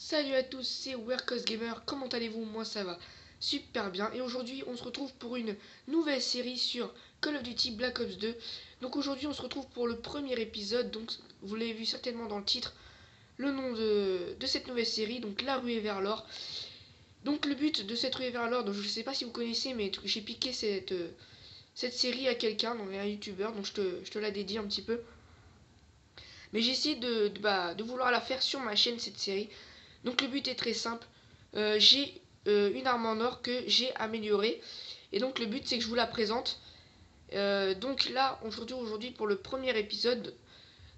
Salut à tous, c'est Werkos Gamer, comment allez-vous? Moi ça va super bien et aujourd'hui on se retrouve pour une nouvelle série sur Call of Duty Black Ops 2. Donc aujourd'hui on se retrouve pour le premier épisode, donc vous l'avez vu certainement dans le titre, le nom de cette nouvelle série, donc la ruée vers l'or. Donc le but de cette ruée vers l'or, donc je ne sais pas si vous connaissez mais j'ai piqué cette série à quelqu'un, donc un youtubeur, donc je te la dédie un petit peu. Mais j'ai essayé de vouloir la faire sur ma chaîne cette série. Donc le but est très simple. J'ai une arme en or que j'ai améliorée. Et donc le but c'est que je vous la présente. Donc là aujourd'hui pour le premier épisode.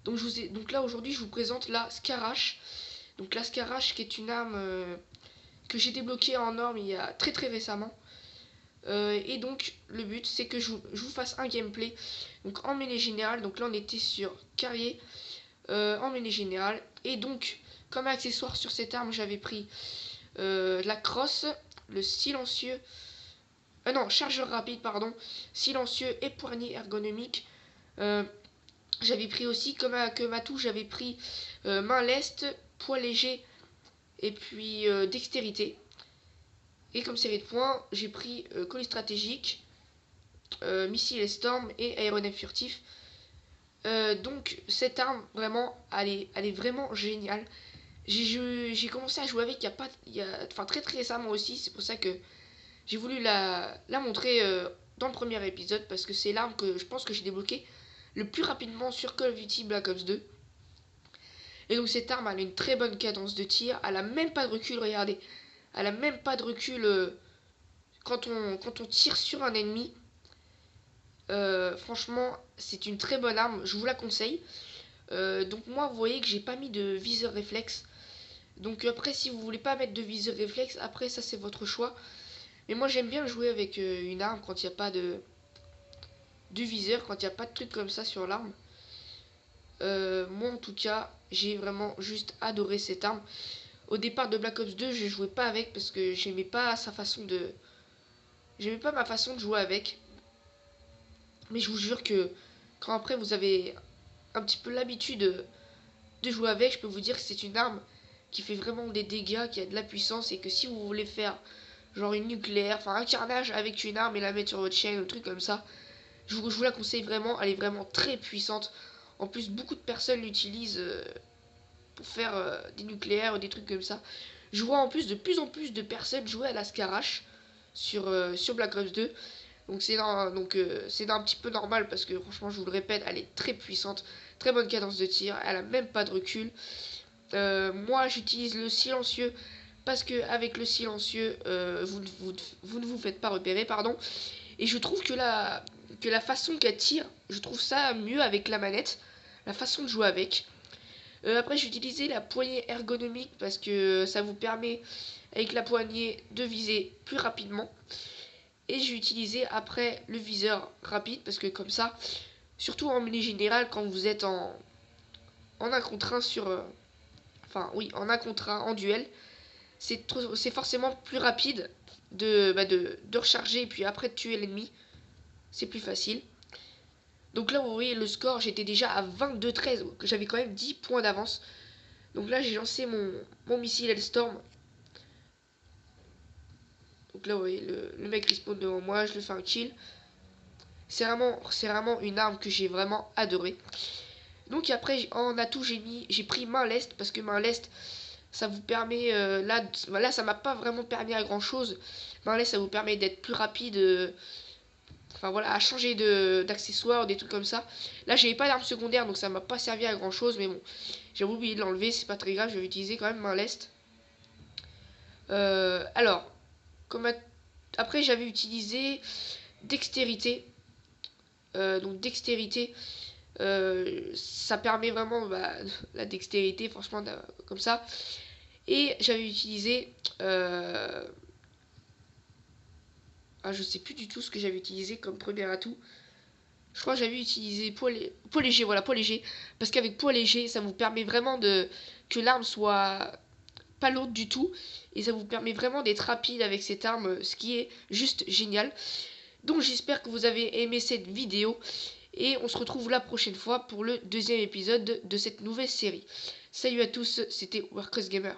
Donc là aujourd'hui je vous présente la Skarash. Donc la Skarash qui est une arme que j'ai débloquée en or il y a très récemment. Et donc le but c'est que je vous fasse un gameplay. Donc en mêlée générale. Donc là on était sur carrier en mêlée générale. Et donc comme accessoire sur cette arme j'avais pris la crosse, le silencieux, non, chargeur rapide, pardon, silencieux et poignée ergonomique. J'avais pris aussi, comme atout, j'avais pris main leste, poids léger et puis dextérité. Et comme série de points, j'ai pris colis stratégique, missile et storm et aéronef furtif. Donc cette arme, vraiment, elle est vraiment géniale. J'ai commencé à jouer avec enfin très récemment aussi, c'est pour ça que j'ai voulu la montrer dans le premier épisode parce que c'est l'arme que je pense que j'ai débloqué le plus rapidement sur Call of Duty Black Ops 2. Et donc cette arme elle a une très bonne cadence de tir, elle a même pas de recul, regardez. Elle a même pas de recul quand on tire sur un ennemi. Franchement, c'est une très bonne arme, je vous la conseille. Donc moi, vous voyez que j'ai pas mis de viseur réflexe. Donc après, si vous voulez pas mettre de viseur réflexe, après ça c'est votre choix. Mais moi j'aime bien jouer avec une arme quand il n'y a pas de viseur, quand il n'y a pas de truc comme ça sur l'arme. Moi en tout cas, j'ai vraiment juste adoré cette arme. Au départ de Black Ops 2, je jouais pas avec parce que j'aimais pas sa façon de... J'aimais pas ma façon de jouer avec. Mais je vous jure que quand après vous avez un petit peu l'habitude de jouer avec, je peux vous dire que c'est une arme qui fait vraiment des dégâts, qui a de la puissance et que si vous voulez faire genre une nucléaire, enfin un carnage avec une arme et la mettre sur votre chaîne, un truc comme ça, je vous la conseille vraiment, elle est vraiment très puissante. En plus, beaucoup de personnes l'utilisent pour faire des nucléaires ou des trucs comme ça. Je vois en plus de plus en plus de personnes jouer à la Skarash sur Black Ops 2. Donc c'est un petit peu normal parce que franchement, je vous le répète, elle est très puissante, très bonne cadence de tir, elle a même pas de recul. Moi, j'utilise le silencieux parce que avec le silencieux, vous ne vous faites pas repérer, pardon. Et je trouve que la façon qu'elle tire, je trouve ça mieux avec la manette, la façon de jouer avec. Après, j'ai utilisé la poignée ergonomique parce que ça vous permet avec la poignée de viser plus rapidement. Et j'ai utilisé après le viseur rapide parce que comme ça, surtout en mêlée générale, quand vous êtes en 1 contre 1 sur... enfin oui, en 1 contre 1 en duel, c'est forcément plus rapide de recharger et puis après de tuer l'ennemi. C'est plus facile. Donc là, vous voyez le score, j'étais déjà à 22-13. J'avais quand même 10 points d'avance. Donc là, j'ai lancé mon missile Hellstorm. Donc là, vous voyez, le mec respawn devant moi, je le fais un kill. C'est vraiment une arme que j'ai vraiment adorée. Donc après, en atout, j'ai pris main leste parce que main leste, ça vous permet, là ça m'a pas vraiment permis à grand chose. Main leste, ça vous permet d'être plus rapide. Enfin voilà, à changer d'accessoires, des trucs comme ça. Là, j'avais pas d'arme secondaire, donc ça m'a pas servi à grand chose. Mais bon, j'ai oublié de l'enlever, c'est pas très grave, je vais utiliser quand même main leste. Alors, après, j'avais utilisé dextérité. Donc, dextérité, ça permet vraiment la dextérité, franchement, comme ça. Et j'avais utilisé. Je sais plus du tout ce que j'avais utilisé comme premier atout. Je crois que j'avais utilisé poids léger, voilà, poids léger. Parce qu'avec poids léger, ça vous permet vraiment que l'arme soit pas lourde du tout. Et ça vous permet vraiment d'être rapide avec cette arme, ce qui est juste génial. Donc j'espère que vous avez aimé cette vidéo. Et on se retrouve la prochaine fois pour le deuxième épisode de cette nouvelle série. Salut à tous, c'était Werkos Gamer.